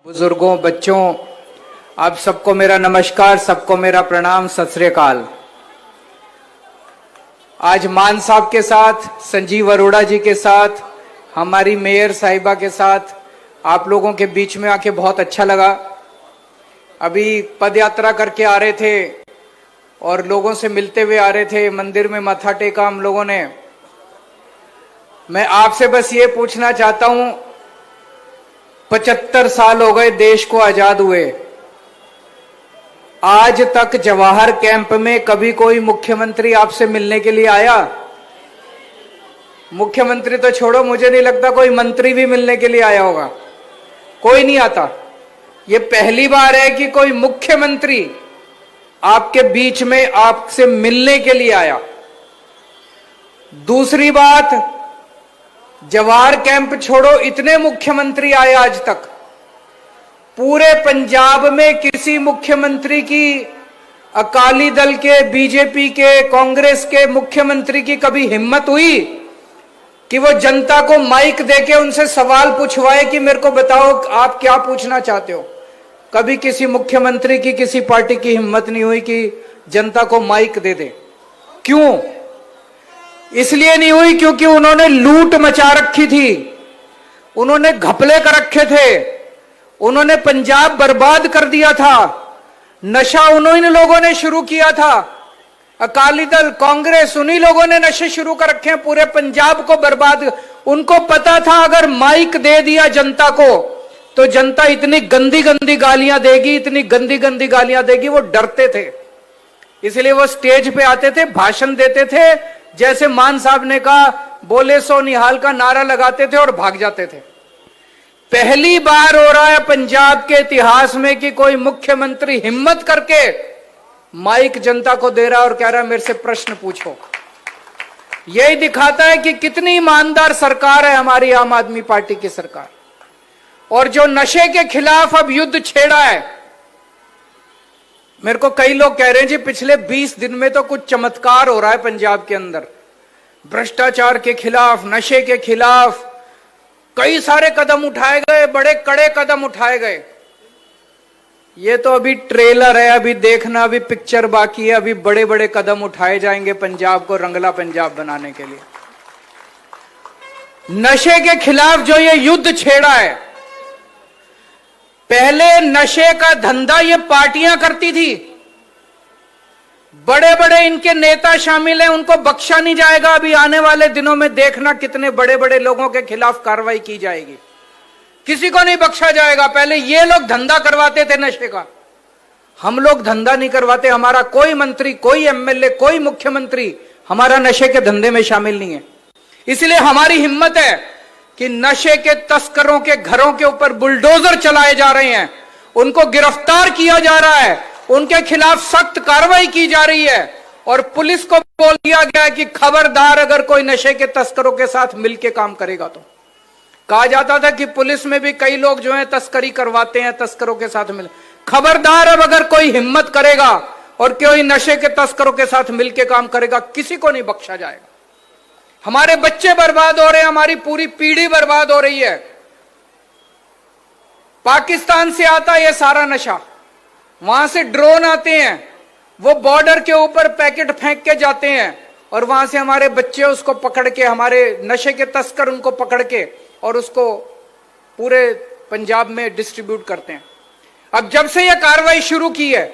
बुजुर्गों, बच्चों, आप सबको मेरा नमस्कार, सबको मेरा प्रणाम, सत श्री अकाल। आज मान साहब के साथ, संजीव अरोड़ा जी के साथ, हमारी मेयर साहिबा के साथ आप लोगों के बीच में आके बहुत अच्छा लगा। अभी पद यात्रा करके आ रहे थे और लोगों से मिलते हुए आ रहे थे, मंदिर में माथा टेका हम लोगों ने। मैं आपसे बस ये पूछना चाहता हूं, 75 साल हो गए देश को आजाद हुए, आज तक जवाहर कैंप में कभी कोई मुख्यमंत्री आपसे मिलने के लिए आया? मुख्यमंत्री तो छोड़ो, मुझे नहीं लगता कोई मंत्री भी मिलने के लिए आया होगा। कोई नहीं आता। ये पहली बार है कि कोई मुख्यमंत्री आपके बीच में आपसे मिलने के लिए आया। दूसरी बात, जवाहर कैंप छोड़ो, इतने मुख्यमंत्री आए आज तक, पूरे पंजाब में किसी मुख्यमंत्री की, अकाली दल के, बीजेपी के, कांग्रेस के मुख्यमंत्री की कभी हिम्मत हुई कि वो जनता को माइक देके उनसे सवाल पूछवाए कि मेरे को बताओ आप क्या पूछना चाहते हो? कभी किसी मुख्यमंत्री की, किसी पार्टी की हिम्मत नहीं हुई कि जनता को माइक दे दे। क्यों? इसलिए नहीं हुई क्योंकि उन्होंने लूट मचा रखी थी, उन्होंने घपले कर रखे थे, उन्होंने पंजाब बर्बाद कर दिया था। नशा उन्हीं लोगों ने शुरू किया था, अकाली दल, कांग्रेस, उन्हीं लोगों ने नशे शुरू कर रखे हैं, पूरे पंजाब को बर्बाद। उनको पता था अगर माइक दे दिया जनता को तो जनता इतनी गंदी गंदी गालियां देगी, इतनी गंदी गंदी गालियां देगी, वो डरते थे। इसलिए वो स्टेज पे आते थे, भाषण देते थे, जैसे मान साहब ने कहा, बोले सो निहाल का नारा लगाते थे और भाग जाते थे। पहली बार हो रहा है पंजाब के इतिहास में कि कोई मुख्यमंत्री हिम्मत करके माइक जनता को दे रहा है और कह रहा है मेरे से प्रश्न पूछो। यही दिखाता है कि कितनी ईमानदार सरकार है हमारी आम आदमी पार्टी की सरकार। और जो नशे के खिलाफ अब युद्ध छेड़ा है, मेरे को कई लोग कह रहे हैं जी पिछले 20 दिन में तो कुछ चमत्कार हो रहा है पंजाब के अंदर, भ्रष्टाचार के खिलाफ, नशे के खिलाफ कई सारे कदम उठाए गए, बड़े कड़े कदम उठाए गए। ये तो अभी ट्रेलर है, अभी देखना, अभी पिक्चर बाकी है, अभी बड़े बड़े कदम उठाए जाएंगे पंजाब को रंगला पंजाब बनाने के लिए। नशे के खिलाफ जो ये युद्ध छेड़ा है, पहले नशे का धंधा ये पार्टियां करती थी, बड़े बड़े इनके नेता शामिल हैं, उनको बख्शा नहीं जाएगा। अभी आने वाले दिनों में देखना कितने बड़े बड़े लोगों के खिलाफ कार्रवाई की जाएगी, किसी को नहीं बख्शा जाएगा। पहले ये लोग धंधा करवाते थे नशे का, हम लोग धंधा नहीं करवाते। हमारा कोई मंत्री, कोई एमएलए, कोई मुख्यमंत्री हमारा नशे के धंधे में शामिल नहीं है। इसलिए हमारी हिम्मत है कि नशे के तस्करों के घरों के ऊपर बुलडोजर चलाए जा रहे हैं, उनको गिरफ्तार किया जा रहा है, उनके खिलाफ सख्त कार्रवाई की जा रही है। और पुलिस को बोल दिया गया है कि खबरदार अगर कोई नशे के तस्करों के साथ मिलकर काम करेगा तो। कहा जाता था कि पुलिस में भी कई लोग जो है तस्करी करवाते हैं, तस्करों के साथ मिल, खबरदार अब अगर कोई हिम्मत करेगा और कोई नशे के तस्करों के साथ मिलकर काम करेगा, किसी को नहीं बख्शा जाएगा। हमारे बच्चे बर्बाद हो रहे हैं, हमारी पूरी पीढ़ी बर्बाद हो रही है। पाकिस्तान से आता है ये सारा नशा, वहां से ड्रोन आते हैं, वो बॉर्डर के ऊपर पैकेट फेंक के जाते हैं और वहां से हमारे बच्चे उसको पकड़ के, हमारे नशे के तस्कर उनको पकड़ के और उसको पूरे पंजाब में डिस्ट्रीब्यूट करते हैं। अब जब से यह कार्रवाई शुरू की है,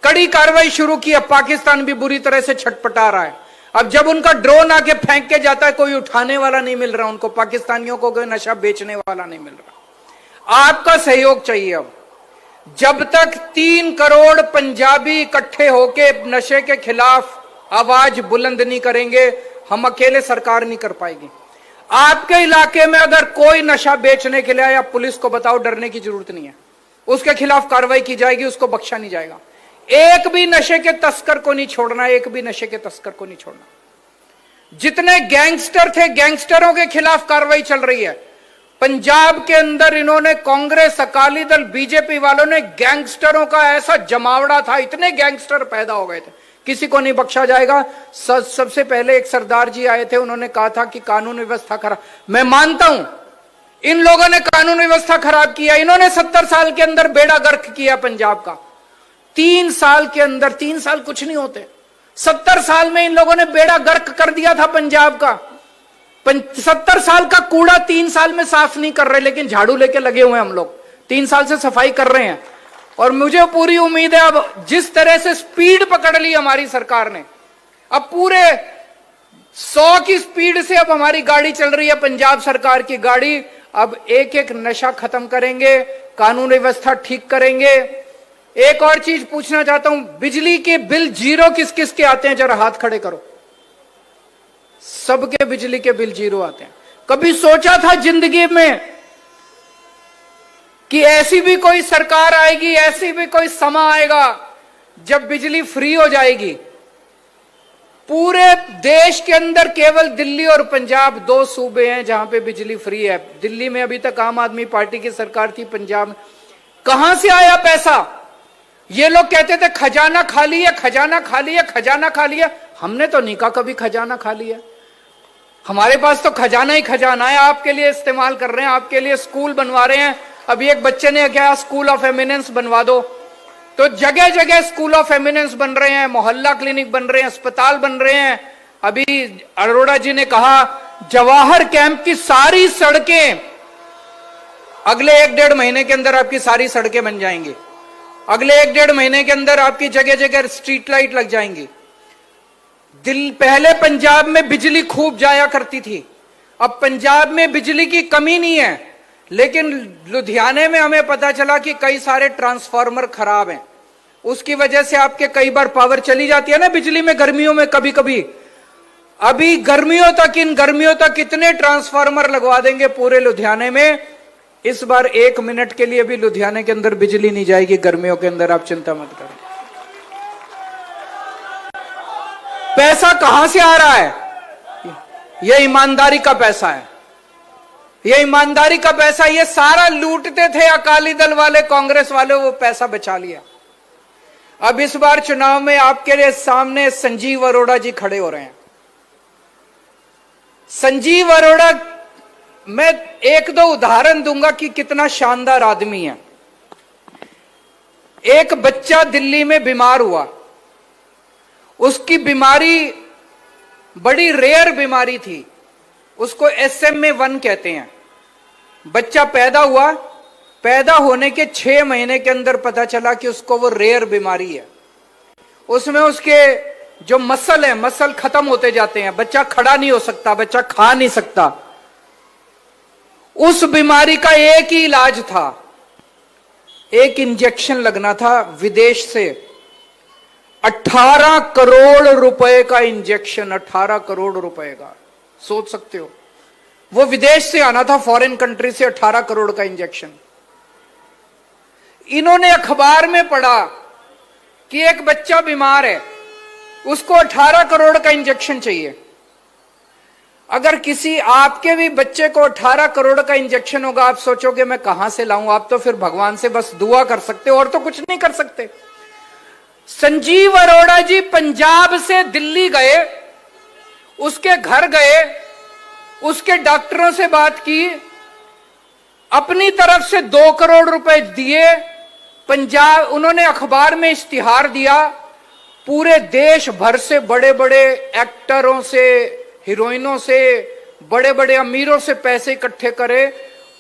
कड़ी कार्रवाई शुरू की है, पाकिस्तान भी बुरी तरह से छटपटा रहा है। अब जब उनका ड्रोन आके फेंक के जाता है, कोई उठाने वाला नहीं मिल रहा उनको, पाकिस्तानियों को कोई नशा बेचने वाला नहीं मिल रहा। आपका सहयोग चाहिए। अब जब तक 3 करोड़ पंजाबी इकट्ठे होके नशे के खिलाफ आवाज बुलंद नहीं करेंगे, हम अकेले सरकार नहीं कर पाएगी। आपके इलाके में अगर कोई नशा बेचने के लिए आया, पुलिस को बताओ, डरने की जरूरत नहीं है, उसके खिलाफ कार्रवाई की जाएगी, उसको बख्शा नहीं जाएगा। एक भी नशे के तस्कर को नहीं छोड़ना, एक भी नशे के तस्कर को नहीं छोड़ना। जितने गैंगस्टर थे, गैंगस्टरों के खिलाफ कार्रवाई चल रही है पंजाब के अंदर। इन्होंने, कांग्रेस, अकाली दल, बीजेपी वालों ने गैंगस्टरों का ऐसा जमावड़ा था, इतने गैंगस्टर पैदा हो गए थे, किसी को नहीं बख्शा जाएगा। सबसे पहले एक सरदार जी आए थे, उन्होंने कहा था कि कानून व्यवस्था खराब। मैं मानता हूं इन लोगों ने कानून व्यवस्था खराब किया, इन्होंने 70 साल के अंदर बेड़ा गर्क किया पंजाब का। 3 साल के अंदर, 3 साल कुछ नहीं होते, 70 साल में इन लोगों ने बेड़ा गर्क कर दिया था पंजाब का। 70 साल का कूड़ा 3 साल में साफ नहीं कर रहे, लेकिन झाड़ू लेके लगे हुए हैं हम लोग, 3 साल से सफाई कर रहे हैं। और मुझे पूरी उम्मीद है, अब जिस तरह से स्पीड पकड़ ली हमारी सरकार ने, अब पूरे 100 की स्पीड से अब हमारी गाड़ी चल रही है, पंजाब सरकार की गाड़ी। अब एक एक नशा खत्म करेंगे, कानून व्यवस्था ठीक करेंगे। एक और चीज पूछना चाहता हूं, बिजली के बिल जीरो किस किस के आते हैं, जरा हाथ खड़े करो। सबके बिजली के बिल जीरो आते हैं। कभी सोचा था जिंदगी में कि ऐसी भी कोई सरकार आएगी, ऐसी भी कोई समा आएगा जब बिजली फ्री हो जाएगी? पूरे देश के अंदर केवल दिल्ली और पंजाब 2 सूबे हैं जहां पे बिजली फ्री है। दिल्ली में अभी तक आम आदमी पार्टी की सरकार थी, पंजाब में कहां से आया पैसा? ये लोग कहते थे खजाना खाली है, खजाना खाली है, खजाना खाली है। हमने तो नहीं कहा कभी खजाना खाली है, हमारे पास तो खजाना ही खजाना है, आपके लिए इस्तेमाल कर रहे हैं, आपके लिए स्कूल बनवा रहे हैं। अभी एक बच्चे ने क्या, स्कूल ऑफ एमिनेंस बनवा दो, तो जगह जगह स्कूल ऑफ एमिनेंस बन रहे हैं, मोहल्ला क्लिनिक बन रहे हैं, अस्पताल बन रहे हैं। अभी अरोड़ा जी ने कहा जवाहर कैंप की सारी सड़कें अगले 1-1.5 महीने के अंदर आपकी सारी सड़कें बन जाएंगी, अगले 1-1.5 महीने के अंदर आपकी जगह जगह स्ट्रीट लाइट लग जाएंगी। पहले पंजाब में बिजली खूब जाया करती थी, अब पंजाब में बिजली की कमी नहीं है, लेकिन लुधियाने में हमें पता चला कि कई सारे ट्रांसफार्मर खराब हैं, उसकी वजह से आपके कई बार पावर चली जाती है ना बिजली में, गर्मियों में कभी कभी। अभी गर्मियों तक, इन गर्मियों तक कितने ट्रांसफार्मर लगवा देंगे पूरे लुधियाने में। इस बार 1 मिनट के लिए भी लुधियाने के अंदर बिजली नहीं जाएगी गर्मियों के अंदर, आप चिंता मत करें। पैसा कहां से आ रहा है? यह ईमानदारी का पैसा है, यह ईमानदारी का पैसा। ये सारा लूटते थे अकाली दल वाले, कांग्रेस वाले, वो पैसा बचा लिया। अब इस बार चुनाव में आपके लिए सामने संजीव अरोड़ा जी खड़े हो रहे हैं। संजीव अरोड़ा, मैं 1-2 उदाहरण दूंगा कि कितना शानदार आदमी है। एक बच्चा दिल्ली में बीमार हुआ, उसकी बीमारी बड़ी रेयर बीमारी थी, उसको SMA1 कहते हैं। बच्चा पैदा हुआ, पैदा होने के 6 महीने के अंदर पता चला कि उसको वो रेयर बीमारी है। उसमें उसके जो मसल है, मसल खत्म होते जाते हैं, बच्चा खड़ा नहीं हो सकता, बच्चा खा नहीं सकता। उस बीमारी का एक ही इलाज था, एक इंजेक्शन लगना था विदेश से। 18 करोड़ रुपए का इंजेक्शन, 18 करोड़ रुपए का, सोच सकते हो। वो विदेश से आना था, फॉरेन कंट्री से, 18 करोड़ का इंजेक्शन। इन्होंने अखबार में पढ़ा कि एक बच्चा बीमार है, उसको 18 करोड़ का इंजेक्शन चाहिए। अगर किसी आपके भी बच्चे को 18 करोड़ का इंजेक्शन होगा, आप सोचोगे मैं कहां से लाऊं? आप तो फिर भगवान से बस दुआ कर सकते हो, और तो कुछ नहीं कर सकते। संजीव अरोड़ा जी पंजाब से दिल्ली गए, उसके घर गए, उसके डॉक्टरों से बात की, अपनी तरफ से 2 करोड़ रुपए दिए। पंजाब, उन्होंने अखबार में इश्तिहार दिया, पूरे देश भर से बड़े बड़े एक्टरों से, हीरोइनों से, बड़े बड़े अमीरों से पैसे इकट्ठे करे।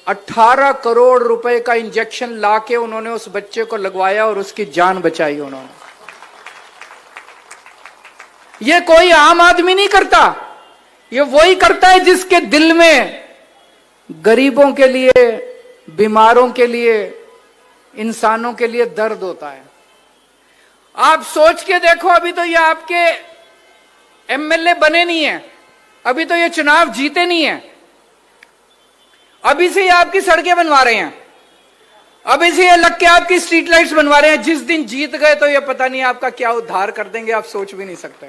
18 करोड़ रुपए का इंजेक्शन लाके उन्होंने उस बच्चे को लगवाया और उसकी जान बचाई उन्होंने। ये कोई आम आदमी नहीं करता, ये वही करता है जिसके दिल में गरीबों के लिए, बीमारों के लिए, इंसानों के लिए दर्द होता है। आप सोच के देखो, अभी तो ये आपके MLA बने नहीं है, अभी तो ये चुनाव जीते नहीं है, अभी से ये आपकी सड़कें बनवा रहे हैं, अभी से ये लग के आपकी स्ट्रीट लाइट्स बनवा रहे हैं। जिस दिन जीत गए तो ये पता नहीं आपका क्या उद्धार कर देंगे, आप सोच भी नहीं सकते।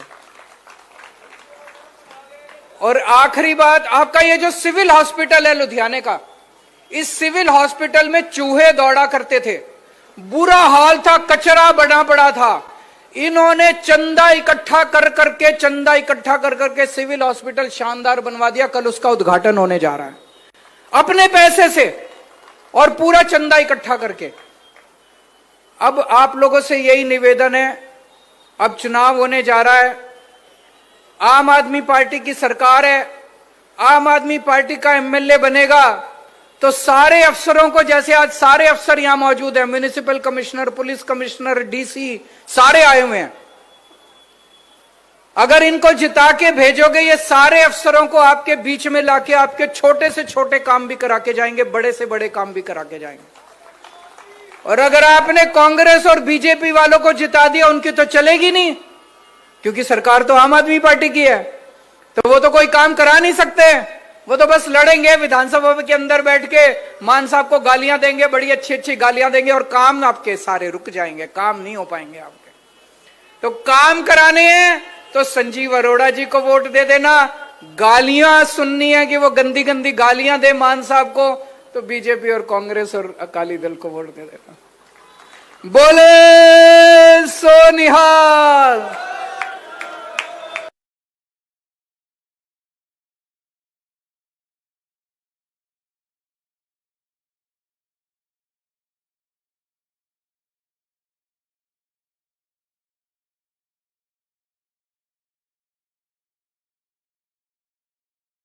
और आखिरी बात, आपका ये जो सिविल हॉस्पिटल है लुधियाने का, इस सिविल हॉस्पिटल में चूहे दौड़ा करते थे, बुरा हाल था, कचरा बना पड़ा था। इन्होंने चंदा इकट्ठा कर करके सिविल हॉस्पिटल शानदार बनवा दिया। कल उसका उद्घाटन होने जा रहा है। अपने पैसे से और पूरा चंदा इकट्ठा करके। अब आप लोगों से यही निवेदन है, अब चुनाव होने जा रहा है, आम आदमी पार्टी की सरकार है, आम आदमी पार्टी का एमएलए बनेगा, तो सारे अफसरों को, जैसे आज सारे अफसर यहां मौजूद हैं, municipal commissioner, police commissioner, DC, सारे आए हुए हैं, अगर इनको जिता के भेजोगे, ये सारे अफसरों को आपके बीच में लाके आपके छोटे से छोटे काम भी करा के जाएंगे, बड़े से बड़े काम भी करा के जाएंगे। और अगर आपने कांग्रेस और बीजेपी वालों को जिता दिया, उनकी तो चलेगी नहीं, क्योंकि सरकार तो आम आदमी पार्टी की है, तो वो तो कोई काम करा नहीं सकते, वो तो बस लड़ेंगे विधानसभा के अंदर बैठ के, मान साहब को गालियां देंगे, बड़ी अच्छी अच्छी गालियां देंगे, और काम आपके सारे रुक जाएंगे, काम नहीं हो पाएंगे आपके। तो काम कराने हैं तो संजीव अरोड़ा जी को वोट दे देना, गालियां सुननी है कि वो गंदी गंदी गालियां दे मान साहब को, तो बीजेपी और कांग्रेस और अकाली दल को वोट दे देना। बोले सो निहाल।